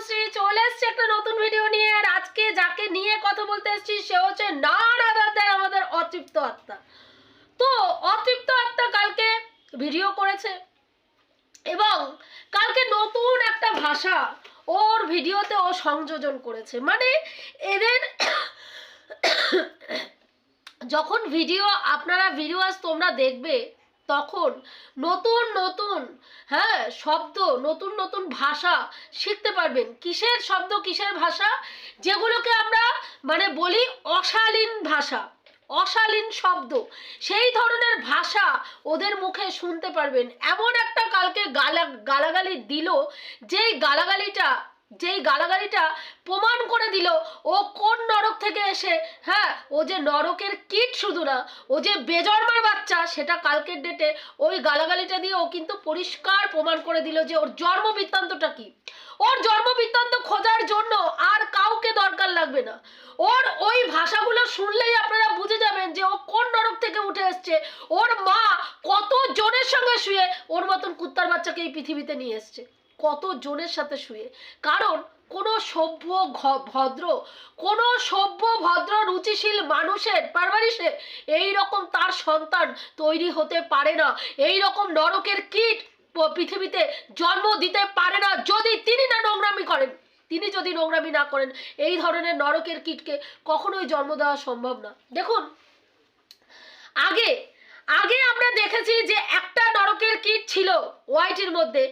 তনুশ্রী চলে এসেছে একটা নতুন ভিডিও নিয়ে। আর আজকে যাকে নিয়ে কথা বলতে এসেছি সে হচ্ছে আমাদের অতৃপ্ত আত্মা। তো অতৃপ্ত আত্মা কালকে ভিডিও করেছে এবং কালকে নতুন একটা ভাষা ওর ভিডিওতে ও সংযোজন করেছে। মানে এদের যখন ভিডিও আপনারা ভিডিওস তোমরা দেখবে তখন নতুন নতুন শব্দ, নতুন নতুন ভাষা শিখতে পারবেন। কিসের শব্দ, কিসের ভাষা, যেগুলোকে আমরা মানে বলি অশালীন ভাষা, অশালীন শব্দ, সেই ধরনের ভাষা ওদের মুখে শুনতে পারবেন। এমন একটা কালকে গালাগালি দিল, যেই গালাগালিটা প্রমাণ করে দিল ও কোন নরক থেকে এসে, ও যে নরকের কীট শুধু না, ও যে বেজন্মার বাচ্চা, সেটা কালকের ডেটে ওই গালাগালিটা দিয়ে ও কিন্তু পরিষ্কার প্রমাণ করে দিল যে ওর জন্ম বৃত্তান্তটা কি। ওর জন্ম বৃত্তান্ত খোঁজার জন্য আর কাউকে দরকার লাগবে না। ওর ওই ভাষাগুলো শুনলেই আপনারা বুঝে যাবেন যে ও কোন নরক থেকে উঠে এসছে। ওর মা কত জনের সঙ্গে শুয়ে ওর মতন কুত্তার বাচ্চাকে এই পৃথিবীতে নিয়ে এসছে, কত জনের সাথে শুয়ে। কারণ কোনো সভ্য ভদ্র রুচিশীল মানুষের পারভারিশে এই রকম তার সন্তান তৈরি হতে পারে না। এই রকম নরকের কীট পৃথিবীতে জন্ম দিতে পারে না যদি তিনি না নোংরামি করেন। তিনি যদি নোংরামি না করেন, এই ধরনের নরকের কীটকে কখনোই জন্ম দেওয়া সম্ভব না। দেখুন, আগে আমরা দেখেছি যে একটা নরকের কীট ছিল ওয়াইটির মধ্যে,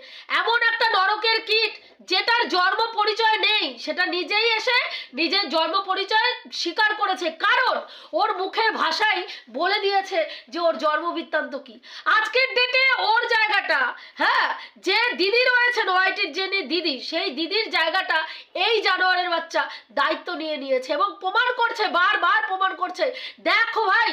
এমন একটা নরকের কীট যেটার জন্ম পরিচয় নেই, সেটা নিজেই এসে নিজের জন্ম পরিচয় স্বীকার করেছে। কারণ ওর মুখের ভাষাই বলে দিয়েছে যে ওর জন্ম বৃত্তান্ত কি। আজকের ডেটে ওর জায়গাটা, যে দিদি রয়েছেন ওয়াইটির, যে দিদি, সেই দিদির জায়গাটা এই জানোয়ারের বাচ্চা দায়িত্ব নিয়ে নিয়েছে এবং প্রমাণ করছে, বারবার প্রমাণ করছে, দেখো ভাই,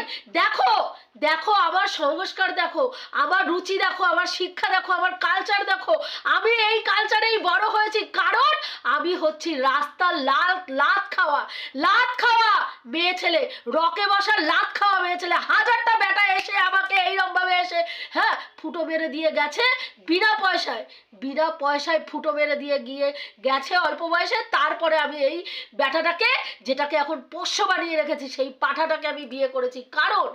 দেখো আমার সংস্কার, দেখো আমার রুচি, দেখো আমার শিক্ষা, দেখো আমার কালচার, দেখো আমি এই কালচারেই বড় হয়েছি। কারণ আমি হচ্ছি রাস্তার লাত খাওয়া মেয়ে ছেলে, রকে বসা লাত খাওয়া মেয়ে ছেলে। হাজারটা বেটা এসে আমাকে এইরকম ভাবে এসে ফুটো মেরে দিয়ে গেছে বিনা পয়সায় ফুটো মেরে দিয়ে গিয়ে গেছে অল্প বয়সে। তারপরে আমি এই বেটাটাকে, যেটাকে এখন পোষ্য বানিয়ে রেখেছি, সেই পাঠাটাকে আমি বিয়ে করেছি। কারণ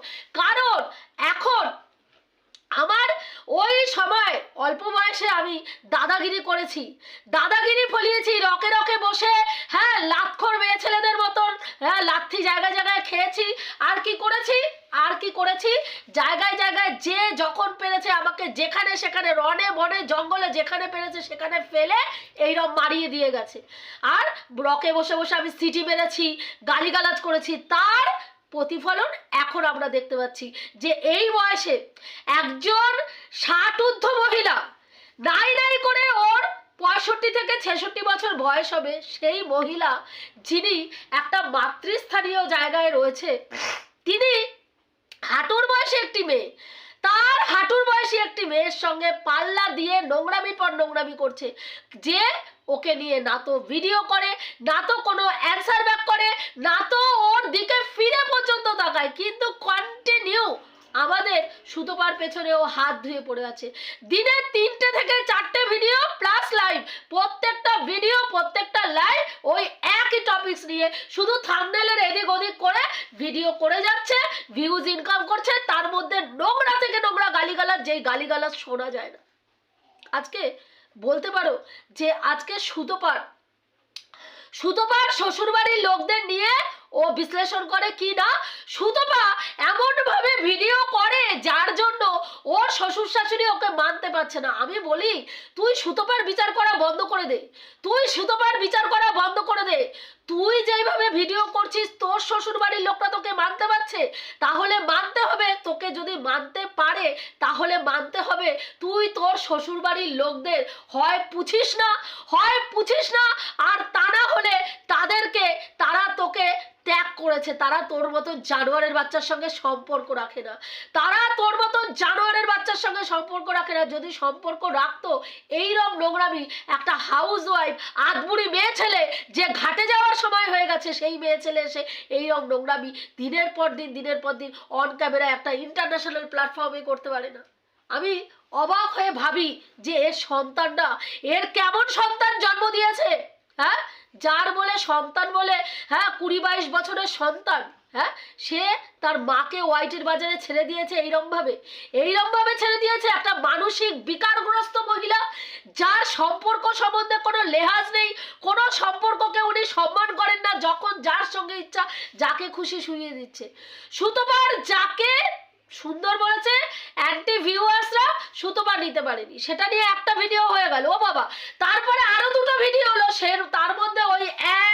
এখন আমার ওই সময় অল্প বয়সে আমি দাদাগিরি করেছি, দাদাগিরি ফলিয়েছি, রকে বসে লাতখোর মেয়ে ছেলেদের মতন লাথি জায়গায় জায়গায় খেয়েছি। আর কি করেছি জায়গায় জায়গায় যে যখন পেরেছে আমাকে, যেখানে সেখানে, রনে বনে জঙ্গলে যেখানে পেরেছে সেখানে ফেলে এইরকম মারিয়ে দিয়ে গেছে। আর রকে বসে আমি সিটি মেরেছি, গালিগালাজ করেছি। তার প্রতিফলন এখন আমরা দেখতে পাচ্ছি যে এই বয়সে একজন 60 ঊর্ধ্ব মহিলা, নাই করে ওর 65 থেকে 66 বছর বয়স হবে, সেই মহিলা যিনি একটা মাতৃস্থানীয় জায়গায় রয়েছে, তিনি হাঁটুর বয়সী একটি মেয়ে, তার হাঁটুর বয়সী একটি মেয়ের সঙ্গে পাল্লা দিয়ে নোংরামির পর নোংরামি করছে। যে ওকে নিয়ে না তো ভিডিও করে, না তো কোনো অ্যান্সার ব্যাক করে, না তো ওর দিকে ফিরে পর্যন্ত তাকায়, কিন্তু কন্টিনিউ আমাদের সুতোপার পেছনে ও হাত ধুয়ে পড়ে আছে। দিনে 3টে থেকে 4টে ভিডিও প্লাস লাইভ, প্রত্যেকটা ভিডিও, প্রত্যেকটা লাইভ ওই একই টপিকস নিয়ে শুধু থাম্বনেলের এদিক ওদিক করে ভিডিও করে যাচ্ছে, ভিউজ ইনকাম করছে। তার মধ্যে নোংরা থেকে নোংরা গালিগালাজ, যেই গালিগালাজ শোনা যায় না। আজকে বলতে পারো যে আজকে সুতোপার শ্বশুরবাড়ির লোকদের নিয়ে ও বিশ্লেষণ করে কি না। সুতপা এমন ভাবে ভিডিও করে যার জন্য ওর শ্বশুর শাশুড়ি ওকে মানতে পারছে না। আমি বলি, তুই সুতপার বিচার করা বন্ধ করে দে, তুই যেইভাবে ভিডিও করছিস তোর শ্বশুর বাড়ির লোকরা তোকে মানতে পারছে, তাহলে মানতে হবে, তোকে যদি মানতে পারে তাহলে মানতে হবে তুই তোর শ্বশুর বাড়ির লোকদের হয় পুছিস না, আর তা না হলে তারা তোকে ত্যাগ করেছে। তারা তোর মতো জানোয়ারের বাচ্চার সঙ্গে সম্পর্ক রাখে না, যদি সম্পর্ক রাখতো এইরকম নোংরামি, একটা হাউস ওয়াইফ আধবুড়ি মেয়ে ছেলে যে ঘাটে যাওয়ার সময় হয়ে গেছে, সেই মেয়ে ছেলে এসে এইরকম নোংরামি দিনের পর দিন অন ক্যামেরা একটা ইন্টারন্যাশনাল প্ল্যাটফর্মে করতে পারে না। আমি অবাক হয়ে ভাবি যে এর সন্তানটা, এর কেমন সন্তান জন্ম দিয়েছে। হ্যাঁ, যার বলে সন্তান বলে, হ্যাঁ 20-22 বছরের সন্তান, হ্যাঁ সে তার মাকে ওয়াইটির বাজারে ছেড়ে দিয়েছে এইরমভাবে ছেড়ে দিয়েছে। একটা মানসিক বিকারগ্রস্ত মহিলা, যার সম্পর্ক সম্বন্ধে কোনো লেহাজ নেই, কোনো সম্পর্ককে উনি সম্মান করেন না, যখন যার সঙ্গে ইচ্ছা যাকে খুশি শুইয়ে দিচ্ছে। সুতোবার যাকে সুন্দর বলেছে, অ্যান্টি ভিউয়ার্সরা সুতোপা নিতে পারেনি, সেটা নিয়ে একটা ভিডিও হয়ে গেল, ও বাবা। তারপরে আরো দুটো ভিডিও হলো, সে তার মধ্যে ওই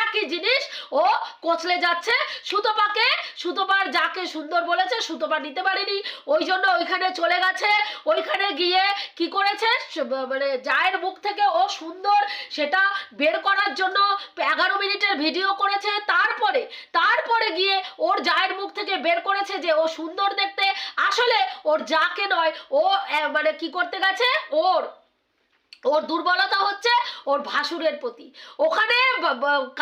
একই জিনিস ও কোচলে যাচ্ছে সুতোপাকে। সুতোপার যাকে সুন্দর বলেছে সুতোপা নিতে পারেনি, ওই জন্য ওইখানে চলে গেছে। ওইখানে গিয়ে কি করেছে, মানে জায়ের মুখ থেকে ও সুন্দর সেটা বের করার জন্য 11 মিনিটের ভিডিও করেছে। তারপরে গিয়ে ওর জায়ের মুখ থেকে বের করেছে যে ও সুন্দর দেখতে, আসলে ওর যাকে নয়, ও মানে কি করতে গেছে, ওর দুর্বলতা হচ্ছে ওর ভাসুরের প্রতি। ওখানে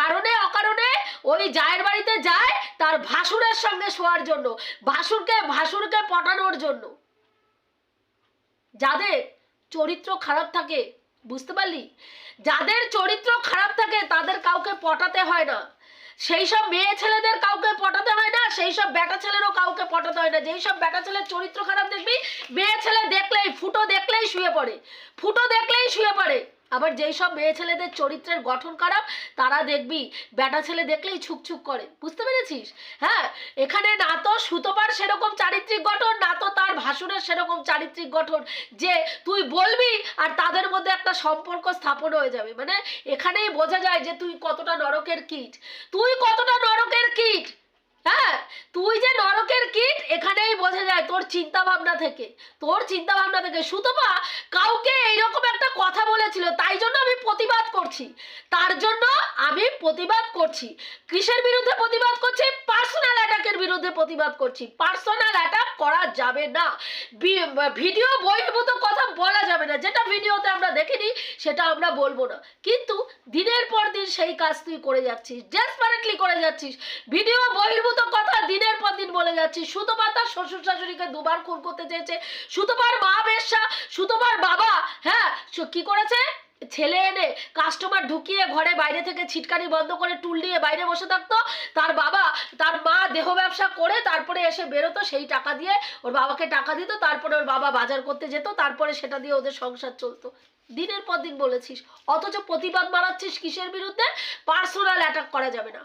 কারণে অকারণে ওই জায়ের বাড়িতে যায় তার ভাসুরের সঙ্গে শোয়ার জন্য, ভাসুরকে পটানোর জন্য। যাদের চরিত্র খারাপ থাকে, বুঝতে পারলি, যাদের চরিত্র খারাপ থাকে তাদের কাউকে পটাতে হয় না, সেই সব মেয়ে ছেলেদের কাউকে পটাতে হয় না, সেই সব বেটা ছেলেরও কাউকে পটাতে হয় না। যেই সব বেটা ছেলের চরিত্র খারাপ দেখবি, মেয়ে ছেলে দেখলেই ফুটো দেখলেই শুয়ে পড়ে। আবার যেই সব মেয়ে ছেলেদের চরিত্রের গঠন খারাপ, তারা দেখবি বেটা ছেলে দেখলেই ছুকছুক করে, বুঝতে পেরেছিস? হ্যাঁ, এখানে না তো সুতোপার সেরকম চারিত্রিক গঠন, না তো তার ভাসুরের সেরকম চারিত্রিক গঠন যে তুই বলবি আর তাদের মধ্যে একটা সম্পর্ক স্থাপন হয়ে যাবে। মানে এখানেই বোঝা যায় যে তুই কতটা নরকের কীট, হ্যাঁ তুই যে নরকের কীট, এখানেই বোঝা যায় তোর চিন্তা ভাবনা থেকে। সুতপা কাউকে এইরকম একটা কথা বলেছিল, তাই জন্য আমি প্রতিবাদ করছি। কিসের বিরুদ্ধে প্রতিবাদ করছি? পার্সোনাল অ্যাটাকের বিরুদ্ধে প্রতিবাদ করছি। পার্সোনাল অ্যাটাক করা যাবে না, ভিডিও বহির্ভূত কথা বলা যাবে না। যেটা ভিডিওতে আমরা দেখিনি সেটা আমরা বলবো না, কিন্তু দিনের পর দিন সেই কাজ তুই করে যাচ্ছিস, ডেসপারেটলি করে যাচ্ছিস। ভিডিও বহির্ভূত কথা দিনের পর দিন বলে যাচ্ছিস। সুতপা তার শ্বশুর শাশুড়িকে 2বার খুন করতে চেয়েছে, সুতপার মা বেশ্যা, সুতপার বাবা হ্যাঁ কি করেছে, ছেলে এনে কাস্টমার ঢুকিয়ে ঘরে বাইরে থেকে ছিটকানি বন্ধ করে টুল নিয়ে বাইরে বসে থাকতো। তার মা দেহ ব্যবসা করে তারপরে এসে বেরোতো, সেই টাকা দিয়ে ওর বাবাকে টাকা দিত, তারপরে ওর বাবা বাজার করতে যেত, তারপরে সেটা দিয়ে ওদের সংসার চলতো। দিনের পর দিন বলেছিস, অথচ প্রতিবাদ বাড়াচ্ছিস কিসের বিরুদ্ধে? পার্সোনাল অ্যাটাক করা যাবে না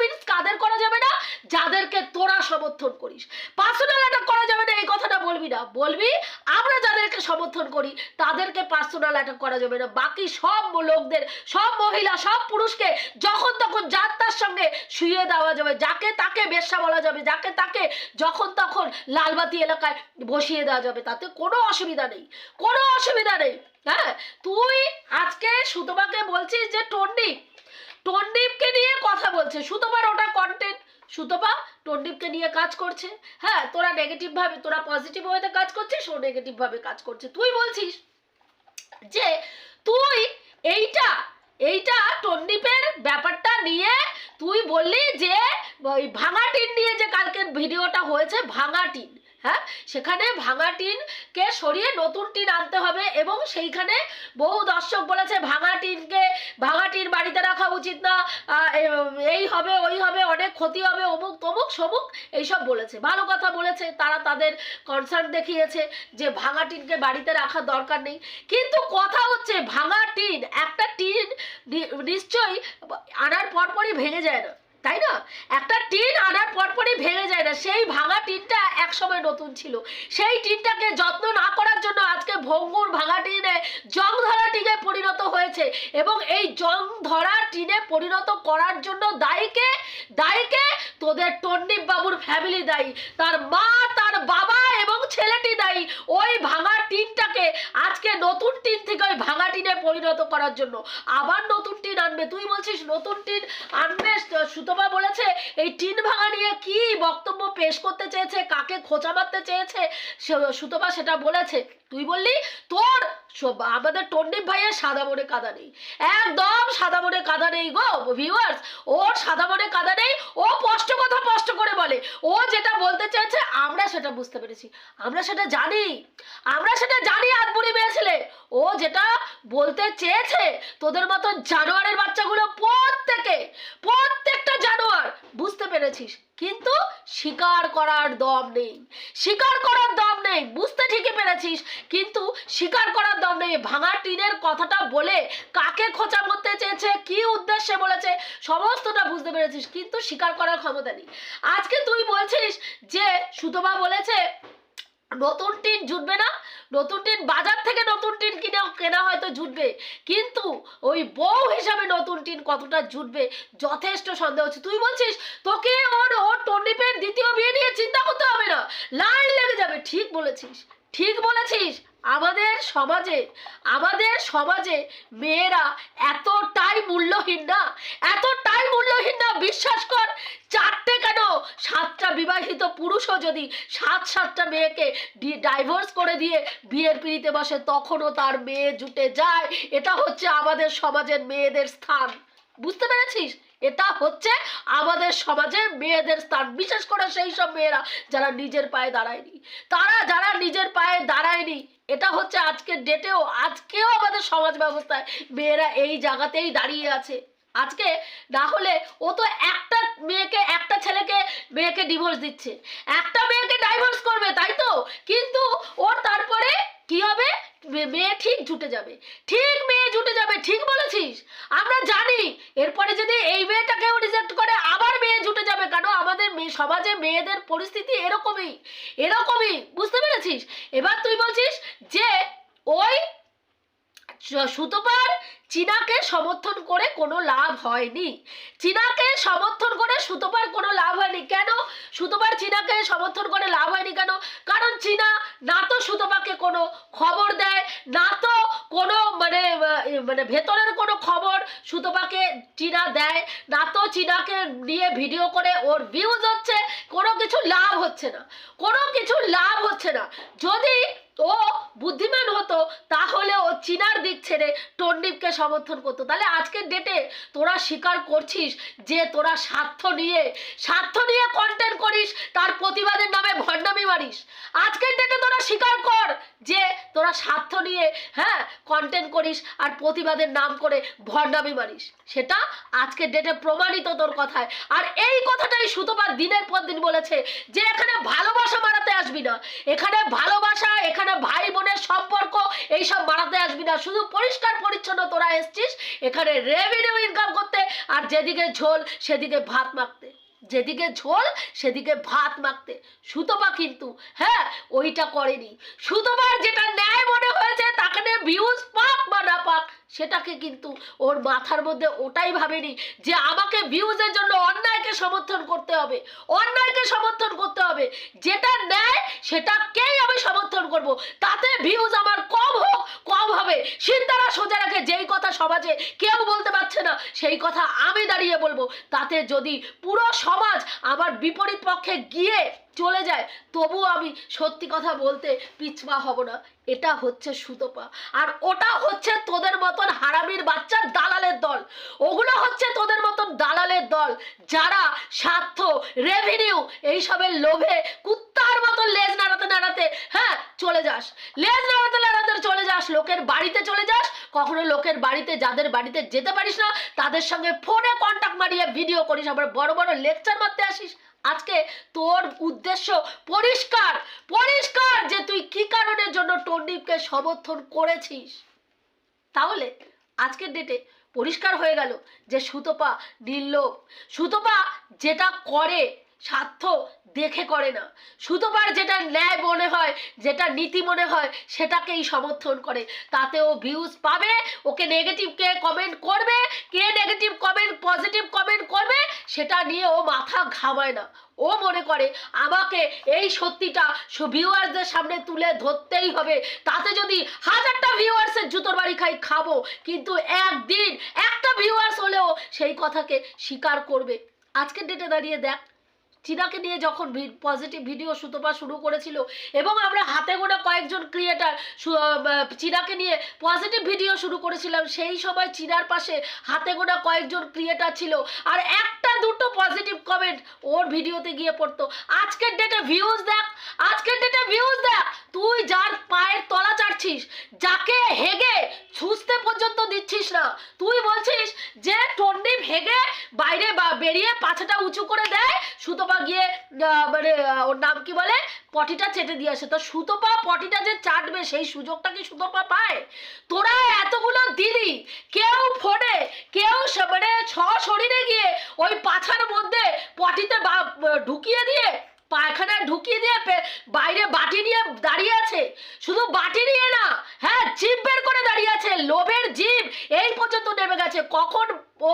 মিন্স কাদের করা যাবে না? যাদেরকে তোরা সমর্থন করিস। পার্সোনাল অ্যাটাক করা যাবে না এই কথাটা বলবি না, বলবি আমরা যাদেরকে সমর্থন করি তাদেরকে পার্সোনাল অ্যাটাক করা যাবে না। বাকি সব লোকদের, সব মহিলা, সব পুরুষকে যখন তখন যার তার সঙ্গে শুইয়ে দেওয়া যাবে, যাকে তাকে বেশ্যা বলা যাবে, যাকে তাকে যখন তখন লালবাতি এলাকায় বসিয়ে দেওয়া যাবে, তাতে কোনো অসুবিধা নেই। হ্যাঁ, তুই আজকে সুতপাকে বলছিস যে টন্ডিপকে নিয়ে কথা বলছে, সুতপার ওটা কন্টেন্ট, সুতপা টন্ডিপকে নিয়ে কাজ করছে। হ্যাঁ, তোরা নেগেটিভ ভাবে, তোরা পজিটিভ ওয়েতে কাজ করছিস, ও নেগেটিভ ভাবে কাজ করছে। তুই বলছিস যে তুই এইটা টন্ডিপের ব্যাপারটা নিয়ে তুই বললি যে ওই ভাঙা টিন নিয়ে যে কালকে ভিডিওটা হয়েছে, ভাঙা টিন, হ্যাঁ সেখানে ভাঙা টিনকে সরিয়ে নতুন টিন আনতে হবে, এবং সেইখানে বহু দর্শক বলেছে ভাঙা টিন বাড়িতে রাখা উচিত না, এই হবে ওই হবে, অনেক ক্ষতি হবে, অমুক তমুক সমুক এইসব বলেছে। ভালো কথা বলেছে, তারা তাদের কনসার্ন দেখিয়েছে যে ভাঙা টিনকে বাড়িতে রাখার দরকার নেই। কিন্তু কথা হচ্ছে ভাঙা টিন, একটা টিন নিশ্চয়ই আনার পরপরই ভেঙে যায় না, তাই না? একটা টিন আনার পরপরই ভেঙে যায় না। সেই ভাঙা টিনটা একসময় নতুন ছিল, সেই টিনটাকে যত্ন না করার জন্য আজকে ভঙ্গুর ভাঙা টিনে জং ধরা টিনে পরিণত হয়েছে, এবং এই জং ধরা টিনে পরিণত করার জন্য দায়ীকে তোদের টন্ডিপ বাবুর ফ্যামিলি দায়ী, তার মা, তার বাবা এবং ছেলেটি দায়ী ওই ভাঙা টিনটাকে আজকে নতুন টিন থেকে ওই ভাঙা টিনে পরিণত করার জন্য। আবার নতুন টিন আনবে, তুই বলছিস নতুন টিন আনবে। সুতপা বলেছে এই টিন ভাঙা নিয়ে কি বক্তব্য পেশ করতে চেয়েছে, কাকে খোঁচা মারতে চেয়েছে, সুতপা সেটা বলেছে। তুই বললি তোর আমাদের টন্ডিপ ভাইয়ের সাদা মনে কাদা নেই, একদম সাদা মনে কাদা নেই গো ভিউয়ার্স। ওর সাদা মনে কাদা নেই, ও স্পষ্ট কথা স্পষ্ট করে বলে। ও যেটা বলতে চাইছে আমরা সেটা বুঝতে পেরেছি, আমরা সেটা জানি, আমরা সেটা জানি। আদবুড়ি মেয়ে ছেলে, ও যেটা বলতে চেয়েছে তোদের মতো জানোয়ারের বাচ্চাগুলো প্রত্যেকটা জানোয়ার বুঝতে পেরেছিস, কিন্তু স্বীকার করার দম নেই, স্বীকার করার দম নেই। বুঝতে ঠিকই পেরেছিস, কিন্তু স্বীকার করার দম নেই। ভাঙা টিনের কথাটা বলে কাকে খোঁচা করতে চেয়েছে, কি উদ্দেশ্যে বলেছে, সমস্তটা বুঝতে পেরেছিস, কিন্তু স্বীকার করার ক্ষমতা নেই। আজকে তুই বলছিস যে সুতপা বলেছে নতুন টিন জুটবে না, নতুন টিন বাজার থেকে নতুন টিন কেনা হয়তো জুটবে, কিন্তু ওই বউ হিসাবে নতুন টিন কতটা জুটবে যথেষ্ট সন্দেহ হচ্ছে। তুই বলছিস তোকে ওর টন্ডিপের দ্বিতীয় বিয়ে নিয়ে চিন্তা করতে হবে না, লাইন লেগে যাবে। ঠিক বলেছিস, ঠিক বলেছিস। আমাদের সমাজে মেয়েরা এতটাই মূল্যহীন না, এতটাই মূল্যহীন না। বিশ্বাস কর, 4টে কেন 7টা বিবাহিত পুরুষও যদি 7টা মেয়েকে ডাইভোর্স করে দিয়ে বিয়ের পিড়িতে বসে, তখনও তার মেয়ে জুটে যায়। এটা হচ্ছে আমাদের সমাজের মেয়েদের স্থান, বুঝতে পেরেছিস? এটা হচ্ছে আমাদের সমাজের মেয়েদের স্থান। বিশেষ করে সেই সব মেয়েরা যারা নিজের পায়ে দাঁড়ায়নি, যারা নিজের পায়ে দাঁড়ায়নি, এটা হচ্ছে আজকের আজকেও আমাদের সমাজ ব্যবস্থায় মেয়েরা এই জায়গাতেই দাঁড়িয়ে আছে। আজকে না হলে ও তো একটা মেয়েকে ডিভোর্স দিচ্ছে, একটা মেয়েকে ডাইভোর্স করবে, তাই তো? কিন্তু ওর তারপরে কি হবে? মেয়ে ঠিক জুটে যাবে, মেয়ে জুটে যাবে। ঠিক বলেছিস, আমরা জানি এরপরে যদি এই মেয়েটাকেও রিজেক্ট করে আবার মেয়ে জুটে যাবে। কেন? আমাদের সমাজে মেয়েদের পরিস্থিতি এরকমই, বুঝতে পেরেছিস? এবার তুই বলছিস যে ওই সুতপার চীনাকে সমর্থন করে কোনো লাভ হয়নি, চীনাকে সমর্থন করে সুতপার কোনো লাভ হয়নি। কেন সুতপার চীনাকে সমর্থন করে লাভ হয়নি? কেন? কারণ চীনা না তো সুতপাকে কোনো খবর দেয়, না তো কোনো মানে ভেতরের কোনো খবর সুতপাকে চীনা দেয়, না তো চীনাকে নিয়ে ভিডিও করে ওর ভিউজ হচ্ছে। কোনো কিছু লাভ হচ্ছে না। যদি ও বুদ্ধিমান হতো তাহলে ও চীনার দিক ছেড়ে টন্ডিপকে সমর্থন করতো। তাহলে আজকের ডেটে তোরা স্বীকার করছিস যে তোরা স্বার্থ নিয়ে কন্টেন্ট করিস, তার প্রতিবাদের নামে ভণ্ডামি মারিস। আজকের ডেটে তোরা স্বীকার কর যে তোরা স্বার্থ নিয়ে কন্টেন্ট করিস আর প্রতিবাদের নাম করে ভণ্ডামি মারিস। সেটা আজকের ডেটে প্রমাণিত তোর কথায়। আর এই কথাটাই সুতপা দিনের পর দিন বলেছে যে এখানে ভালোবাসা মারাতে আসবি না, এখানে ভালোবাসা, এখানে ভাই বোনের সম্পর্ক এইসব মারাতে আসবি না। শুধু পরিষ্কার পরিচ্ছন্ন তোরা এসছিস এখানে রেভিনিউ ইনকাম করতে, আর যেদিকে ঝোল সেদিকে ভাত মাখতে। সুতপা কিন্তু ওইটা করেনি। সুতপার যেটা ন্যায় মনে হয়েছে তাকে ভিউজ পাক বা না পাক, সেটাকে কিন্তু ওর মাথার মধ্যে ওটাই ভাবেনি যে আমাকে ভিউজের জন্য অন্যায়কে সমর্থন করতে হবে। যেটা ন্যায় সেটাকেই আমি সমর্থন করব, তাতে ভিউজ আমার কম হোক কম হবে। সিদ্ধারা সোজা রাখে, যেই কথা সমাজে কেউ বলতে পারছে না সেই কথা আমি দাঁড়িয়ে বলবো। তাতে যদি পুরো সমাজ আমার বিপরীত পক্ষে গিয়ে চলে যায়, তবু আমি সত্যি কথা বলতে পিছপা হব না। এটা হচ্ছে সুতপা, আর ওটা হচ্ছে তোদের মতন হারামির বাচ্চা দালালের দল। ওগুলো হচ্ছে তোদের মতন দালালের দল যারা স্বার্থ, রেভিনিউ এইসবের লোভে কুত্তার মতন লেজ নাড়াতে চলে যাস, লোকের বাড়িতে চলে যাস। কখনো লোকের বাড়িতে, যাদের বাড়িতে যেতে পারিস না তাদের সঙ্গে ফোনে কন্টাক্ট মারিয়ে ভিডিও করিস, আবার বড় বড় লেকচার মারতে আসিস। আজকে তোর উদ্দেশ্য পরিষ্কার যে তুই কি কারণের জন্য টন্ডিপকে সমর্থন করেছিস। তাহলে আজকের ডেটে পরিষ্কার হয়ে গেল যে সুতপা নির্লোভ। সুতপা যেটা করে স্বার্থ দেখে করে না। সুতপার যেটা ন্যায় মনে হয়, যেটা নীতি মনে হয় সেটাকেই সমর্থন করে। তাতেও ভিউজ পাবে, ওকে নেগেটিভকে কমেন্ট করবে, কে নেগেটিভ কমেন্ট পজিটিভ কমেন্ট করবে সেটা নিয়ে ও মাথা ঘামায় না। ও মনে করে আমাকে এই সত্যিটা ভিউয়ার্সদের সামনে তুলে ধরতেই হবে, তাতে যদি 1000টা ভিউয়ার্সের জুতোর বাড়ি খাবো, কিন্তু একদিন একটা ভিউয়ার্স হলেও সেই কথাকে স্বীকার করবে। আজকের ডেটে দাঁড়িয়ে দেখ চীনাকে নিয়ে যখন পজিটিভ ভিডিও সুতপা শুরু করেছিল এবং আমরা হাতে গোনা কয়েকজন ক্রিয়েটার চীনাকে নিয়ে পজিটিভ ভিডিও শুরু করেছিলাম, সেই সময় চীনার পাশে হাতে গোনা কয়েকজন ক্রিয়েটার ছিল আর একটা দুটো পজিটিভ কমেন্ট ওর ভিডিওতে গিয়ে পড়তো। আজকের ডেটে ভিউজ দেখ, আজকের ডেটে ভিউজ দেখ, তুই যার পায়ের তলা চাটছিস, যাকে হেগে ছুঁচতে পর্যন্ত দিচ্ছিস না, তুই বলছিস যে টন্ডিপ হেগে বাইরে বেরিয়ে পাছাটা উঁচু করে দেয়, সুতপা গিয়ে মানে ওর নাম কি বলে পটিটা চেটে দিয়ে আসে। তো সুতপা পটিটা যে চাটবে সেই সুযোগটা কি সুতপা পায়? তোরা এতগুলো দিদি কেউ ফোনে কেউ মানে শরীরে গিয়ে ওই পাছার মধ্যে পটিতে ঢুকিয়ে দিয়ে পায়খানায় ঢুকিয়ে দিয়ে বাইরে বাটি নিয়ে দাঁড়িয়ে আছে, শুধু বাটি নিয়ে না, হ্যাঁ জিভ বের করে দাঁড়িয়ে আছে, লোভের জিভ এই পর্যন্ত নেমে গেছে। কখন ও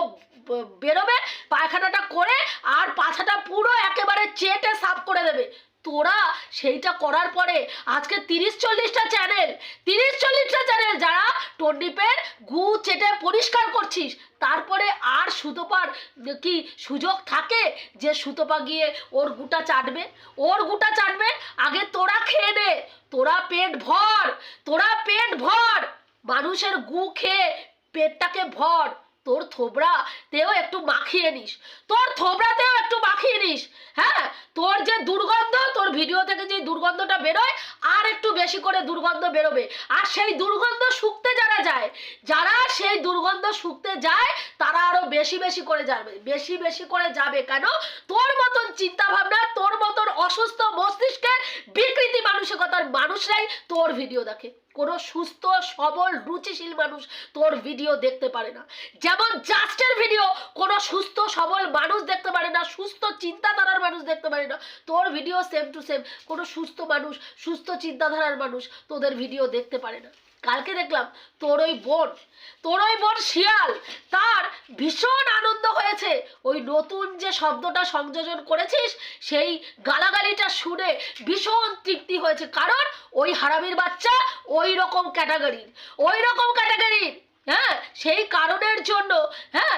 বেরোবে পায়খানাটা করে আর পাছাটা পুরো একেবারে চেটে সাফ করে দেবে। তোরা সেইটা করার পরে আজকে 30-40টা চ্যানেল যারা টন্ডিপের গু চেটে পরিষ্কার করছিস, তারপরে আর সুতপার কি সুযোগ থাকে যে সুতপা গিয়ে ওর গুটা চাটবে? ওর গুটা চাটবে আগে তোরা খেয়ে নে, তোরা পেট ভর, মানুষের গু খেয়ে পেটটাকে ভর। তোর থোবড়াতেও একটু মাখিয়ে নিস, হ্যাঁ তোর যে দুর্গন্ধ, তোর ভিডিও থেকে যে দুর্গন্ধটা বেরোয় আর একটু বেশি করে দুর্গন্ধ বেরোবে। আর সেই দুর্গন্ধ শুকতে যারা সেই দুর্গন্ধ শুকতে যায় তারা আরো বেশি করে যাবে। কেন? তোর মতন চিন্তা ভাবনা, তোর মতন অসুস্থ মস্তিষ্কের বিকৃতি মানসিকতার মানুষরাই তোর ভিডিও দেখে। কোনো সুস্থ সবল রুচিশীল মানুষ তোর ভিডিও দেখতে পারে না। যেমন জাস্টের ভিডিও কোনো সুস্থ সবল মানুষ দেখতে পারে না, সুস্থ চিন্তাধারার মানুষ দেখতে পারে না। তোর ভিডিও সেম টু সেম, কোনো সুস্থ মানুষ সুস্থ চিন্তাধারার মানুষ তোদের ভিডিও দেখতে পারে না। কালকে দেখলাম তোর ওই বোন শিয়াল, তার ভীষণ আনন্দ হয়েছে ওই নতুন যে শব্দটা সংযোজন করেছিস সেই গালাগালিটা শুনে ভীষণ তৃপ্তি হয়েছে। কারণ ওই হারামির বাচ্চা ওই রকম ক্যাটাগরির, হ্যাঁ সেই কারণের জন্য হ্যাঁ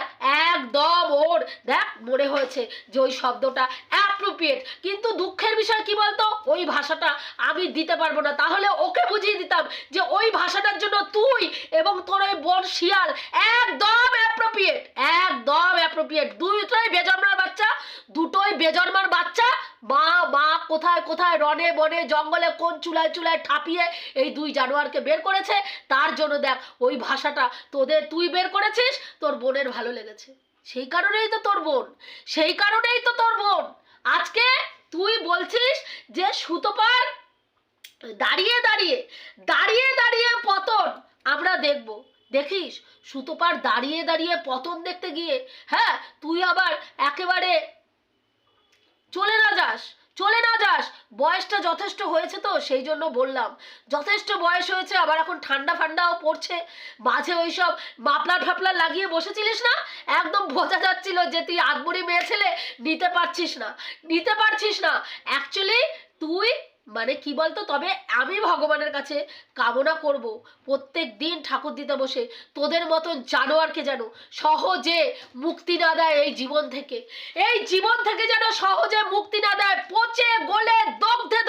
একদম ওর দেখ মনে হয়েছে যে ওই শব্দটা অ্যাপ্রোপ্রিয়েট। কিন্তু দুঃখের বিষয় কি বলতো, ওই ভাষাটা আমি দিতে পারবো না, তাহলে ওকে বুঝিয়ে দিতাম যে ওই ভাষাটার জন্য তুই এবং তোর ওই বোন শিয়াল একদম অ্যাপ্রোপ্রিয়েট। দুটোই বেজন্মার বাচ্চা। মা কোথায় রনে বনে জঙ্গলে কোন চুলায় ঠাপিয়ে এই দুই জানোয়ারকে বের করেছে, তার জন্য দেখ ওই ভাষাটা তুই বের করেছিস, তোর বোনের ভালো লেগেছে, সেই কারণেই তো তোর বোন আজকে তুই বলছিস যে সুতপার দাঁড়িয়ে পতন আমরা দেখব। দেখিস সুতপার দাঁড়িয়ে পতন দেখতে গিয়ে হ্যাঁ তুই আবার একেবারে চলে না যাস। বয়সটা যথেষ্ট হয়েছে তো সেই জন্য বললাম, যথেষ্ট বয়স হয়েছে, আবার এখন ঠান্ডাও পড়ছে, মাঝে ওইসব মাফলার লাগিয়ে বসেছিলিস না, একদম বোঝা যাচ্ছিল যে তুই আদবুড়ি মেয়ে ছেলে নিতে পারছিস না। অ্যাকচুয়ালি তুই মানে কি বলতো, তবে আমি ভগবানের কাছে কামনা করব প্রত্যেক দিন ঠাকুর দিতে বসে তোদের মতন জানোয়ারকে যেন সহজে মুক্তি না দেয় এই জীবন থেকে যেন সহজে মুক্তি না দেয়। পচে গলে দগ্ধে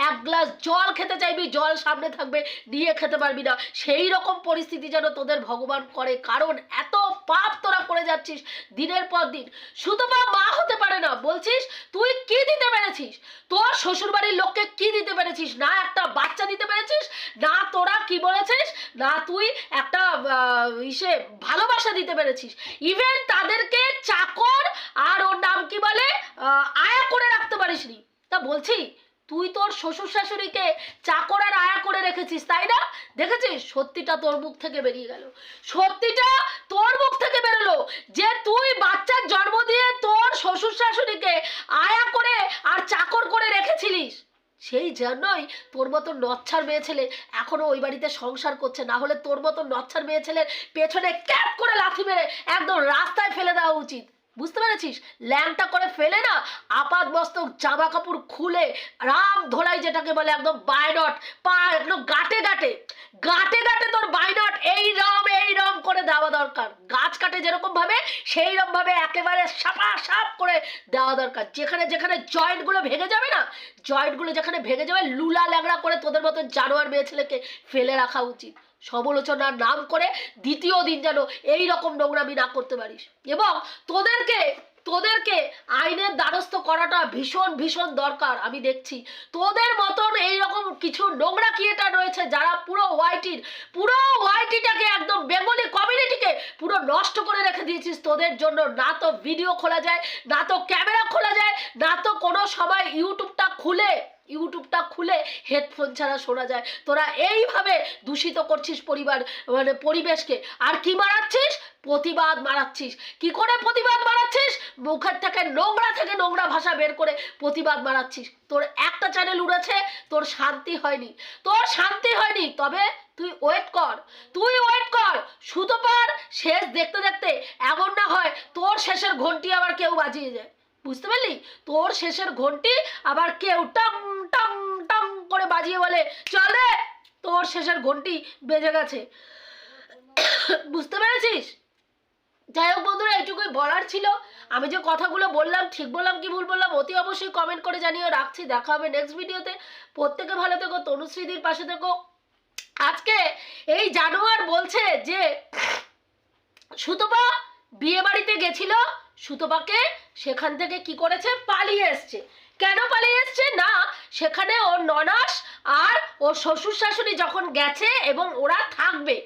এক গ্লাস জল খেতে চাইবি, জল সামনে থাকবে নিয়ে খেতে পারবি না, সেই রকম পরিস্থিতি যেন তোদের ভগবান করে। কারণ এত পাপ তোরা করে যাচ্ছিস দিনের পর দিন। সুতপা মা হতে পারে না বলছিস, তুই কি দিতে পেরেছিস? তোর শ্বশুরবাড়ির লোককে কি দিতে পেরেছিস? না একটা বাচ্চা দিতে পেরেছিস, না তোরা কি বলেছিস, না তুই একটা ভালোবাসা দিতে পেরেছিস। ইভেন তাদেরকে চাকর আর ওর নাম কি বলে আয়া করে রাখতে পারিসনি। তা বলছি তুই তোর শ্বশুর শাশুড়িকে চাকর আর আয়া করে রেখেছিস, তাই না? দেখেছিস সত্যিটা তোর মুখ থেকে বেরিয়ে গেল, যে তুই বাচ্চার জন্ম দিয়ে তোর শ্বশুর শাশুড়িকে আয়া করে আর চাকর করে রেখেছিলিস। সেই জন্যই তোর মতো নচ্ছার মেয়ে ছেলে এখনো ওই বাড়িতে সংসার করছে, না হলে তোর মতো নচ্ছার মেয়ে ছেলের পেছনে ক্যাপ করে লাথি মেরে একদম রাস্তায় ফেলে দেওয়া উচিত। বুঝতে পেরেছিস? ল্যাংটা করে ফেলে না আপাত মস্তক জামা কাপড় খুলে রাম ধোলাই যেটাকে বলে একদম বাইনট পা একদম গাটে তোর বাইনট এই রম করে দেওয়া দরকার। গাছ কাটা কাটে যেরকম ভাবে, সেই রকম ভাবে একেবারে সাপ করে দেওয়া দরকার। যেখানে যেখানে জয়েন্টগুলো ভেঙে যাবে না, জয়েন্টগুলো যেখানে ভেঙে যাবে লুলা ল্যাংড়া করে তোদের মতো জানোয়ার মেয়ে ছেলেকে ফেলে রাখা উচিত। সমালোচনার নাম করে দ্বিতীয় দিন যেন এই রকম নোংরামি না করতে পারিস। এবং তোদেরকে আইনের দ্বারস্থ করাটা ভীষণ ভীষণ দরকার। আমি দেখছি তোদের মতন এইরকম কিছু নোংরা ক্রিয়েটার রয়েছে যারা পুরো ওয়াইটিটাকে একদম বেঙ্গলি কমিউনিটিকে পুরো নষ্ট করে রেখে দিয়েছিস। তোদের জন্য না তো ভিডিও খোলা যায়, না তো ক্যামেরা খোলা যায়, না তো কোনো সময় ইউটিউবটা খুলে হেডফোন ছাড়া শোনা যায়। তোরা এইভাবে দূষিত করছিস পরিবেশকে। আর কি মারাচ্ছিস? প্রতিবাদ মারাচ্ছিস। কি করে প্রতিবাদ মারাচ্ছিস? মুখের থেকে নোংরা ভাষা বের করে প্রতিবাদ মারাচ্ছিস। তোর একটা চ্যানেল উড়েছে, তোর শান্তি হয়নি। তবে তুই ওয়েট কর সুতোপার শেষ দেখতে দেখতে এমন না হয় তোর শেষের ঘন্টি আবার কেউ বাজিয়ে যায়। বুঝতে পারলি? তোর শেষের ঘন্টি আবার কেউ টং টং টং করে বাজিয়ে বলে চলে তোর শেষের ঘন্টি বেজে গেছে। বুঝতে পেরেছিস? যাই হোক বন্ধুরা, এইটুকুই বলার ছিল। আমি যে কথাগুলো বললাম ঠিক বললাম কি ভুল বললাম অতি অবশ্যই কমেন্ট করে জানিয়ে রাখছি। দেখা হবে নেক্সট ভিডিওতে। প্রত্যেকে ভালো থেকো, তনুশ্রীদির পাশে থেকো। আজকে এই জানোয়ার বলছে যে সুতপা বিয়ে বাড়িতে গেছিল, সুতপাকে সেখান থেকে কি করেছে, পালিয়ে এসছে। কেন পালিয়ে এসছে? না, সেখানে ওর ননাস আর ওর শ্বশুর শাশুড়ি যখন গেছে এবং ওরা থাকবে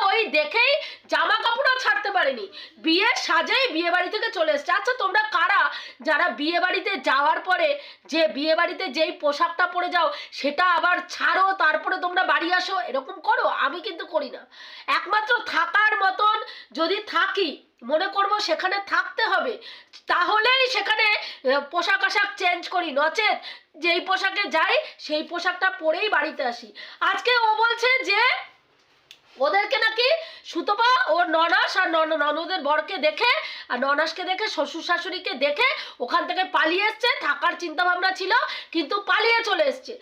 ওই দেখেই জামা কাপড়ও ছাড়তে পারেনি, বিয়ের সাজেই বিয়ে বাড়ি থেকে চলে এসছে। আচ্ছা, তোমরা কারা যারা বিয়ে বাড়িতে যাওয়ার পরে যে বিয়ে বাড়িতে যেই পোশাকটা পরে যাও সেটা আবার ছাড়ো তারপরে তোমরা বাড়ি আসো? এরকম করো? আমি কিন্তু করি না। একমাত্র থাকার মতন যদি থাকি, মনে করবো সেখানে থাকতে হবে, তাহলেই সেখানে পোশাক আশাক চেঞ্জ করি, নচেত যেই পোশাকে যাই সেই পোশাকটা পরেই বাড়িতে আসি। আজকে ও বলছে যে ওদেরকে নাকি সুতপা ওর ননাস আর ননদের বরকে দেখে আর ননাসকে দেখে শ্বশুর শাশুড়িকে দেখে ওখান থেকে পালিয়ে এসছে। থাকার চিন্তা ভাবনা ছিল কিন্তু পালিয়ে চলে এসছে।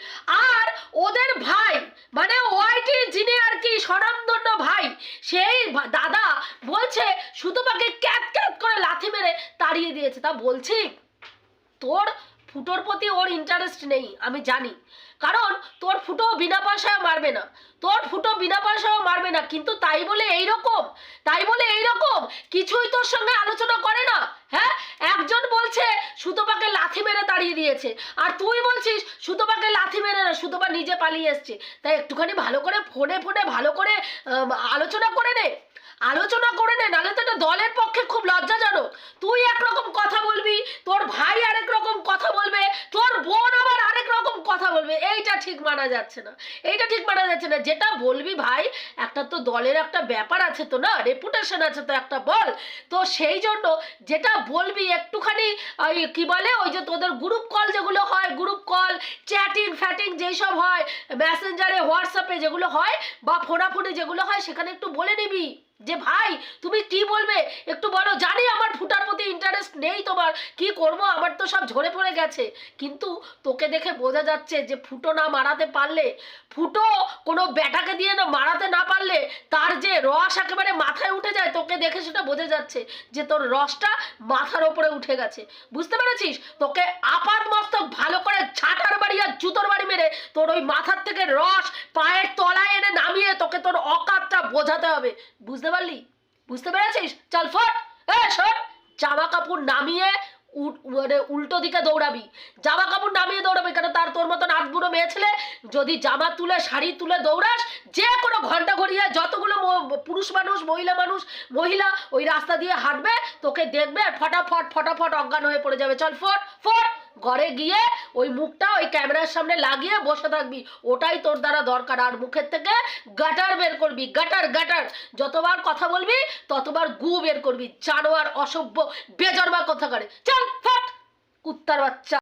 আর ওদের ভাই মানে ওয়াইটির যিনি আর কি স্বনামধন্য ভাই, সেই দাদা বলছে সুতপাকে ক্যাট করে লাথি মেরে তাড়িয়ে দিয়েছে। তা বলছি তোর ফুটোর প্রতি ওর ইন্টারেস্ট নেই, আমি জানি, কারণ তোর ফুটো বিনা পয়সায় মারবে না, কিন্তু তাই বলে এইরকম কিছুই তোর সঙ্গে আলোচনা করে না। হ্যাঁ, একজন বলছে সুতপাকে লাথি মেরে তাড়িয়ে দিয়েছে, আর তুই বলছিস সুতপাকে লাথি মেরে না, সুতপা নিজে পালিয়ে এসছে। তাই একটুখানি ভালো করে ফোনে ভালো করে আলোচনা করে নে, নাহলে তো এটা দলের পক্ষে খুব লজ্জাজনক। তুই একরকম কথা বলবি, তোর ভাই আরেক রকম কথা বলবে, তোর বোন আবার আরেক রকম কথা বলবে। এইটা ঠিক মানা যাচ্ছে না। যেটা বলবি ভাই, একটা তো দলের একটা ব্যাপার আছে তো না, রেপুটেশন আছে তো একটা, বল। তো সেই জন্য যেটা বলবি একটুখানি কি বলে ওই যে তোদের গ্রুপ কল যেগুলো হয়, গ্রুপ কল চ্যাটিং ফ্যাটিং যেসব হয়, মেসেঞ্জারে হোয়াটসঅ্যাপে যেগুলো হয় বা ফোনাফোনে যেগুলো হয়, সেখানে একটু বলে নিবি যে ভাই তুমি কি বলবে একটু বলো। জানি আমার ফুটার প্রতি ইন্টারেস্ট নেই, তোমার কি করব, আমার তো সব ঝরে পড়ে গেছে, কিন্তু তোকে দেখে বোঝা যাচ্ছে যে ফুটো না মারাতে পারলে, ফুটো কোনো ব্যাটাকে দিয়ে না মারাতে না পারলে তার যে রস একেবারে মাথায় উঠে যায়, তোকে দেখে সেটা বোঝা যাচ্ছে যে তোর রসটা মাথার ওপরে উঠে গেছে। বুঝতে পেরেছিস? তোকে আপাত মস্তক ভালো করে ঝাঁটার বাড়ি আর জুতোর বাড়ি মেরে তোর ওই মাথার থেকে রস পায়ের তলায় এনে নামিয়ে তোকে তোর অকাতটা বোঝাতে হবে। বুঝতে পেরেছিস? চল ফট, শোন, জামা কাপড় নামিয়ে মানে উল্টো দিকে দৌড়াবি, কেন তোর মতন আধবুড়ো মেয়ে ছেলে যদি জামা তুলে শাড়ি তুলে দৌড়াস, যে কোনো ঘন্টা ঘড়িয়ে যতগুলো পুরুষ মানুষ মহিলা ওই রাস্তা দিয়ে হাঁটবে, তোকে দেখবে আর ফটাফট অজ্ঞান হয়ে পড়ে যাবে। চল ফট ঘরে গিয়ে ওই মুখটা ওই ক্যামেরার সামনে লাগিয়ে বসে থাকবি, ওটাই তোর দ্বারা দরকার। আর মুখের থেকে গাটার বের করবি, গাটার যতবার কথা বলবি ততবার গু বের করবি, জানোয়ার অসভ্য বেজন্মা কথা করে। চল ফট, কুত্তার বাচ্চা।